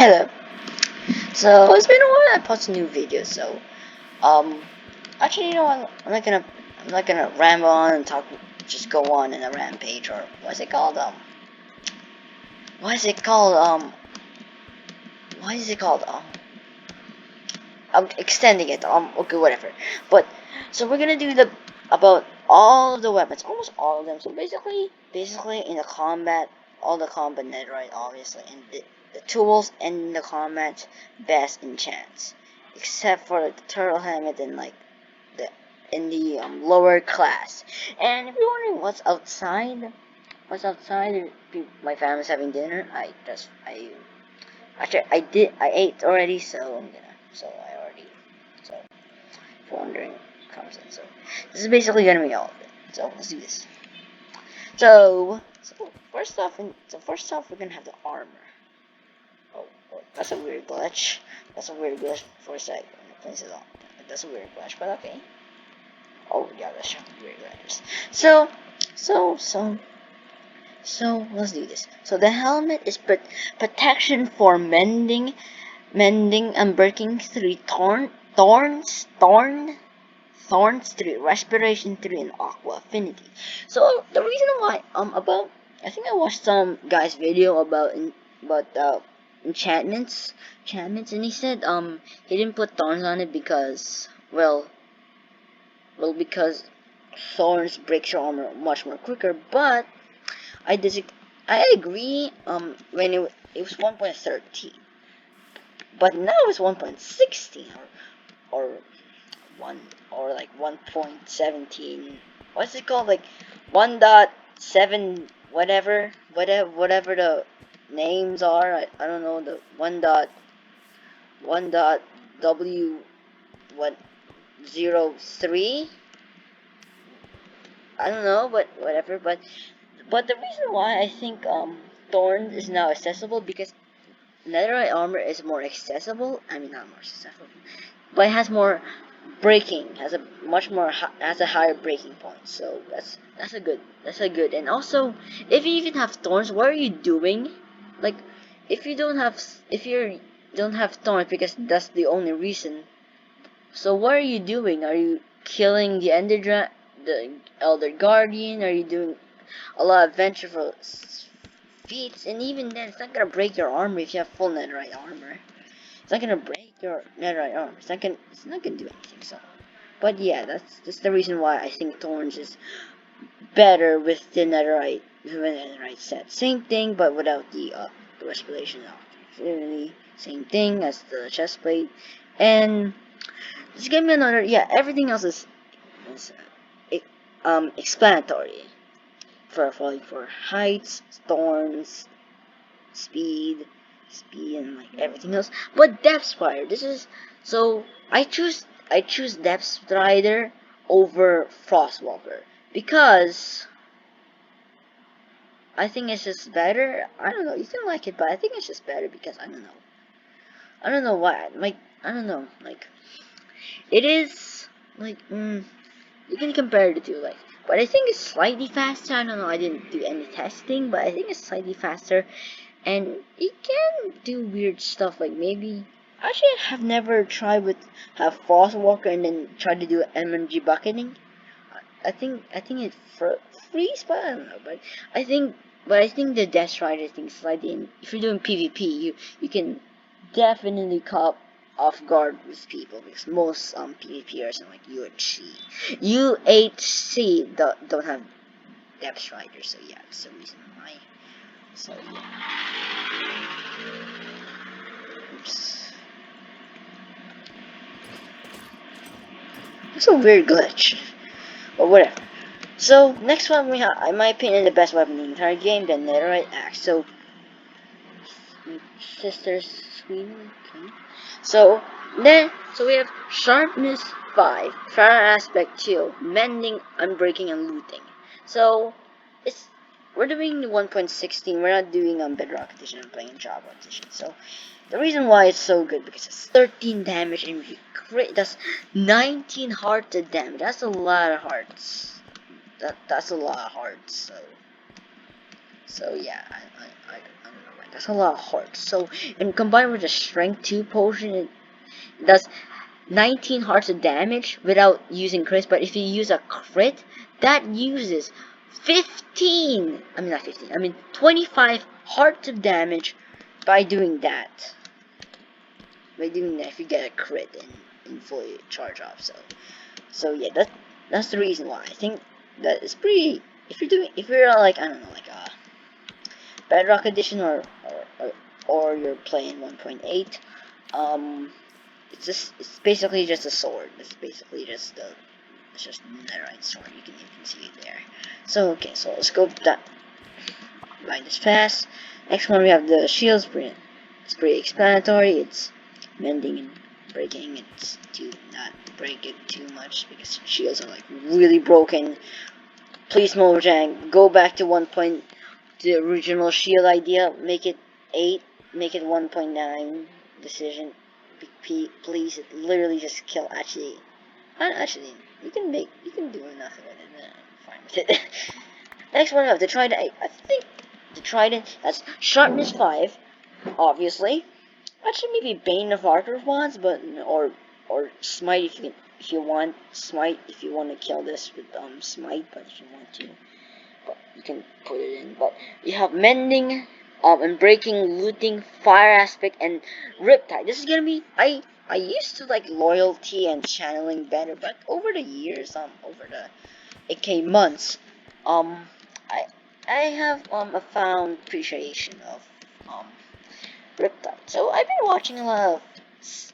Hello. So it's been a while I posted new videos. So um, actually, you know what? I'm not gonna ramble on and talk. Just go on in a rampage or what's it called? What is it called? What is it called? I'm extending it. Okay, whatever. But so we're gonna do the about all of the weapons, almost all of them. So basically in the combat, all the combat netherite, obviously, and the tools and the combat best enchants, except for like, the turtle helmet and like the in the lower class. And if you're wondering what's outside, my family's having dinner. I ate already, so if you're wondering, comes in. So this is basically gonna be all of it. So let's do this. So first off, we're gonna have the armor. Oh, that's a weird glitch. That's a weird glitch for a sec. Place it on. That's a weird glitch, but okay. Oh yeah, that's weird glitches. So, so, so let's do this. So the helmet is protection for mending and breaking through thorns 3, respiration 3, and aqua affinity. So the reason why about I think I watched some guy's video about enchantments, and he said he didn't put thorns on it because because thorns breaks your armor much more quicker. But I dis I agree when it was 1.13, but now it's 1.16 or one or like 1.17. What's it called? Like 1.7 whatever the names are. I don't know the 1 dot W what 03. I don't know, but whatever. But the reason why I think Thorn is now accessible because Netherite armor is more accessible. I mean, not more accessible, but it has more breaking, has a higher breaking point. So that's a good. And also, if you even have thorns, what are you doing? Like, if you don't have thorns because that's the only reason. So what are you doing? Are you killing the Elder Guardian? Are you doing a lot of vengeful feats? And even then, it's not gonna break your armor if you have full netherite armor. It's not gonna break your netherite armor. It's not gonna do anything. So, but yeah, that's the reason why I think thorns is better with the netherite set. Same thing, but without the respiration. Literally same thing as the chestplate. And just give me another. Yeah, everything else is explanatory for heights, thorns, speed, and like everything else. But Depth Spider, this is so I choose Depth Strider over Frostwalker because I think it's just better. I don't know. You can like it, but I think it's just better because I don't know. I don't know why. Like I don't know. Like it is like you can compare the two. Like, but I think it's slightly faster. I don't know. I didn't do any testing, but I think it's slightly faster, and it can do weird stuff. Like maybe actually I have never tried with have Frostwalker and then try to do MMG bucketing. I think it freeze, but I don't know. But I think the Death Rider thing slightly. If you're doing PvP, you can definitely caught off guard with people because most PvPers and like UHC don't have Depth Strider, so yeah, that's the reason why. So yeah. Oops. That's a weird glitch. But whatever. So next one we have, in my opinion, the best weapon in the entire game, the Netherite Axe. So Sister Sweden. Okay. So we have Sharpness 5, Fire Aspect 2, Mending, Unbreaking, and Looting. So it's we're doing 1.16. We're not doing Bedrock Edition. I'm playing Java Edition. So the reason why it's so good because it's 13 damage and that's 19 hearted damage. That's a lot of hearts. That's a lot of hearts. So yeah, I don't know why. That's a lot of hearts. So, and combined with the strength 2 potion, it does 19 hearts of damage without using crits. But if you use a crit, that uses 15. I mean not 15. I mean 25 hearts of damage by doing that. By doing that, if you get a crit and fully charge off. So yeah, that's the reason why I think that it's pretty. If you're like I don't know like a Bedrock Edition or you're playing 1.8, it's basically just a sword. It's basically just it's just netherite sword. You can see it there. So okay, so let's go by this fast. Next one we have the shield sprint. It's pretty explanatory. It's mending and breaking. It's to not break it too much because shields are like really broken. Please Mojang, go back to 1. The original shield idea. Make it 8. Make it 1.9. Decision. Please, it literally just kill. Actually, you can do nothing with it. I'm fine with it. Next one, we have the trident. I think the trident has sharpness 5, obviously. Actually, maybe Bane of Arthur's wands, but or smite if you want smite if you want to kill this with smite, but if you want to, but you can put it in. But you have mending, and breaking, looting, fire aspect, and riptide. This is gonna be I used to like loyalty and channeling better, but over the years, over the 8K months, um, I I have a found appreciation of riptide. So I've been watching a lot of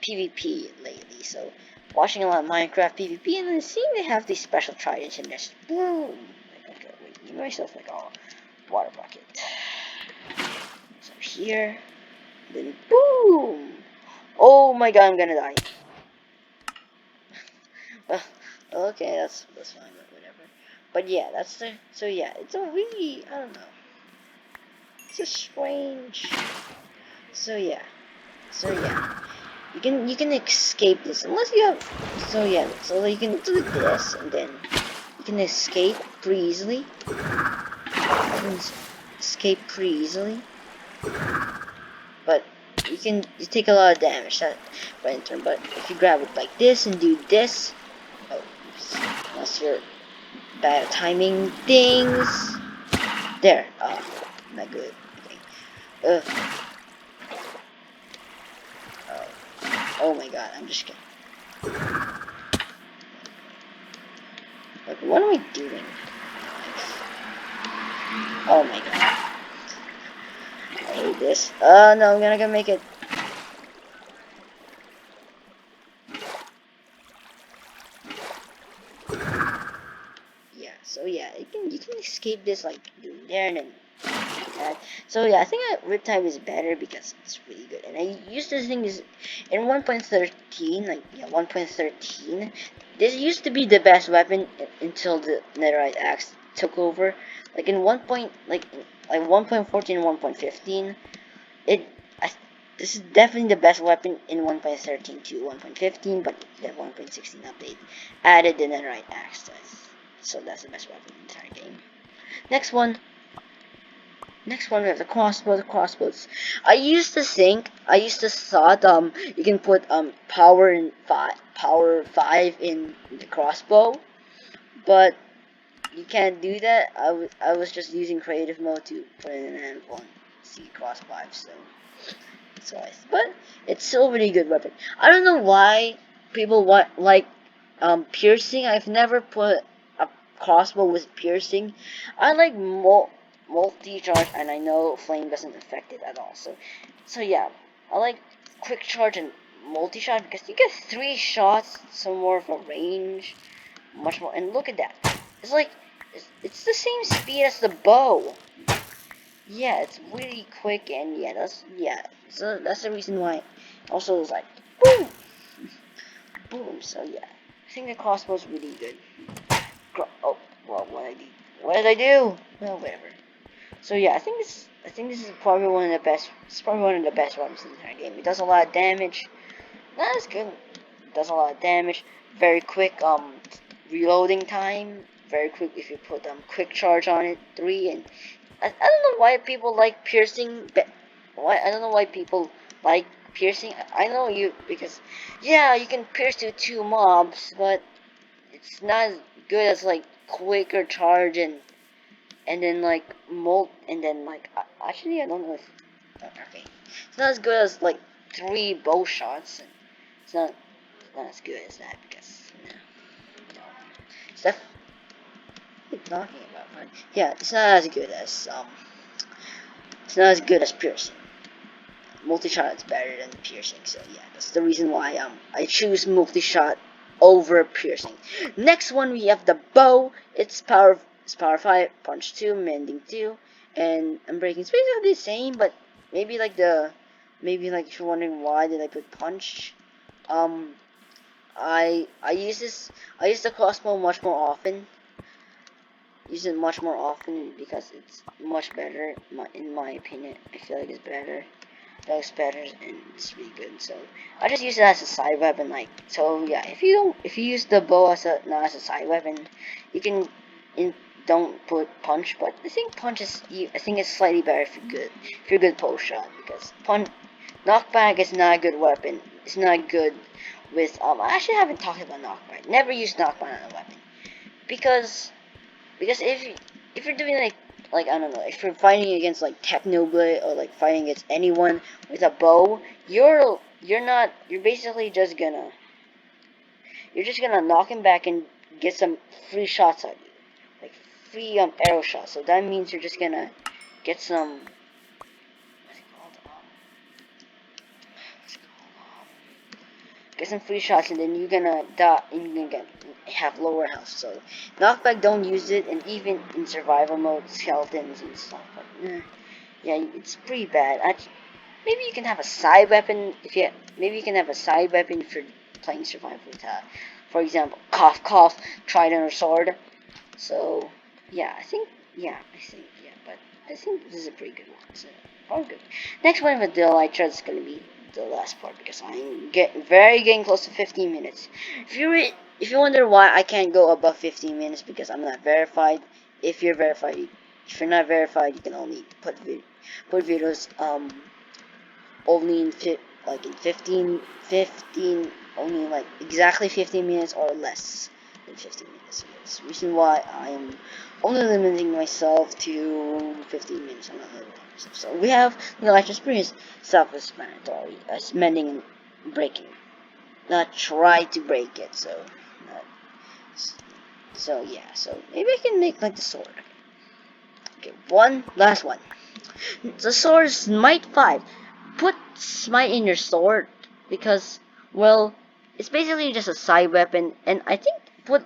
PvP lately. So watching a lot of Minecraft PvP, and then seeing they have these special tridents and just boom. Like, okay, wait, give myself like a water bucket. So here, then boom. Oh my god, I'm gonna die. Okay, that's fine, but whatever. But yeah, that's the so yeah, it's a really I don't know. It's a strange. So yeah, so yeah. You can escape this unless you have so yeah, so you can do this and then you can escape pretty easily. You can escape pretty easily. But you take a lot of damage that by in turn, but if you grab it like this and do this, oh oops, unless you're bad at timing things. There, not good. Okay. Oh my god, I'm just kidding. Like, what am I doing? Oh my god. I hate this. No, I'm gonna make it. Yeah, so yeah, you can escape this like doing there and then that. So yeah, I think Riptide is better because it's really good. And I used to think is in 1.13, like yeah, 1.13. This used to be the best weapon until the Netherite Axe took over. Like in 1.14 and 1.15, it I, this is definitely the best weapon in 1.13 to 1.15, but the 1.16 update added the Netherite Axe. So that's the best weapon in the entire game. Next one we have the crossbow. The crossbows. I used to thought you can put power 5 in the crossbow, but you can't do that. I was just using creative mode to put in an anvil and see cross 5. But it's still a really good weapon. I don't know why people want like piercing. I've never put a crossbow with piercing. I like multi-charge, and I know flame doesn't affect it at all. So yeah, I like quick charge and multi-shot because you get 3 shots, some more of a range, much more. And look at that, it's like it's the same speed as the bow. Yeah, it's really quick, and so that's the reason why. Also, it's like boom, boom. So yeah, I think the crossbow's really good. Oh, well, what did I do? Well, whatever. So yeah, I think this is probably one of the best. It's probably one of the best weapons in the entire game. It does a lot of damage. That's good. It does a lot of damage. Very quick reloading time. Very quick if you put quick charge on it. 3 and I don't know why people like piercing why I don't know why people like piercing. I know you because yeah, you can pierce to two mobs, but it's not as good as like quicker charge and then like molt and then like actually I don't know if okay, it's not as good as like three bow shots. And it's not as good as that because no, it's definitely talking about right. Yeah, it's not as good as piercing. Multi-shot is better than piercing, so yeah, that's the reason why I choose multi-shot over piercing. Next one we have the bow. It's power 5, punch 2, mending 2, and unbreaking. It's basically the same, but maybe like if you're wondering why did I put punch, um I use the crossbow much more often. Use it much more often because it's much better in my opinion. I feel like it's better. Looks better and it's really good. So I just use it as a side weapon. Like so, yeah. If you use the bow as a not as a side weapon, you can don't put punch. But I think punch is I think it's slightly better if you're good post shot because punch knockback is not a good weapon. It's not good with I actually haven't talked about knockback. Never use knockback on a weapon because if you're doing like I don't know, if you're fighting against like Technoblade or like fighting against anyone with a bow, you're basically just gonna knock him back and get some free shots at you, like free arrow shots. So that means you're just gonna get some what's it called? What's it called? Get some free shots and then you're gonna die and you're gonna have lower health. So knockback don't use it, and even in survival mode, skeletons and stuff. But yeah, it's pretty bad. Maybe you can have a side weapon maybe you can have a side weapon if you're playing survival with for example, cough cough, trident or sword. So yeah, but I think this is a pretty good one. So probably good. Next one with the elytra is gonna be the last part because I'm getting close to 15 minutes. If you wonder why I can't go above 15 minutes because I'm not verified. If you're verified, if you're not verified, you can only put videos only in 15 only like exactly 15 minutes or less than 15 minutes. So that's the reason why I'm only limiting myself to 15 minutes. I'm not limiting myself. So we have the electric experience self-explanatory, mending and breaking. Not try to break it. Not, so yeah. So maybe I can make like the sword. Okay, one last one. The sword is Smite 5. Put Smite in your sword because, well, it's basically just a side weapon, and I think put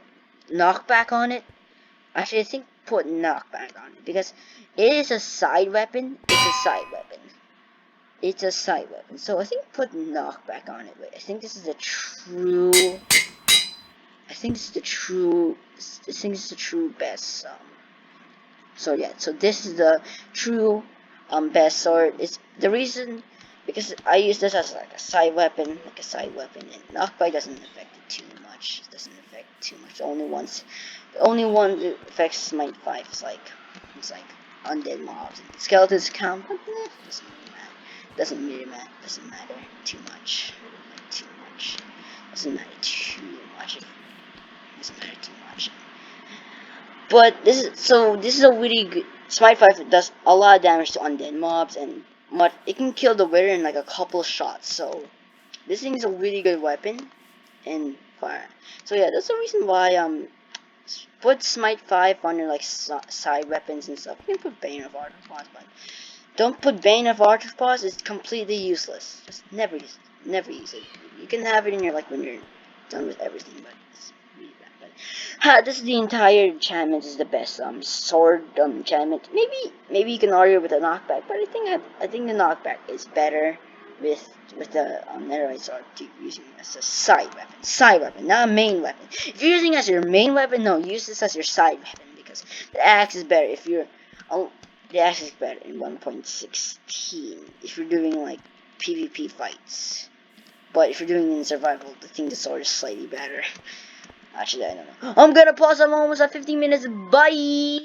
knockback on it. Actually, I think put knockback on it because it is a side weapon. It's a side weapon. It's a side weapon. So I think put knockback on it. Wait, I think this is the true. I think this is the true. I think this is the true best. So yeah, so this is the true best sword. It's the reason because I use this as like a side weapon, and knockback doesn't affect it too much. It doesn't affect too much. The only one that affects Smite 5 is like undead mobs and skeletons count, but doesn't matter too much. Too much. Doesn't matter too much. Doesn't matter too much. But this is a really good. Smite 5 does a lot of damage to undead mobs, and it can kill the Wither in like a couple shots. So this thing is a really good weapon and fire. So yeah, that's the reason why put Smite 5 on your like side weapons and stuff. You can put Bane of Arthropods, but don't put Bane of Arthropods. It's completely useless. Just never use it. Never use it. You can have it in your like when you're done with everything, but it's really bad. But this is the entire enchantment. This is the best sword enchantment. Maybe you can argue with a knockback, but I think the knockback is better with the netherite sword using it as a side weapon, not a main weapon. If you're using it as your main weapon, no, use this as your side weapon because the axe is better. The axe is better in 1.16 if you're doing like PvP fights. But if you're doing it in survival, I think the sword is slightly better. Actually, I don't know. I'm gonna pause. I'm almost at 15 minutes. Bye!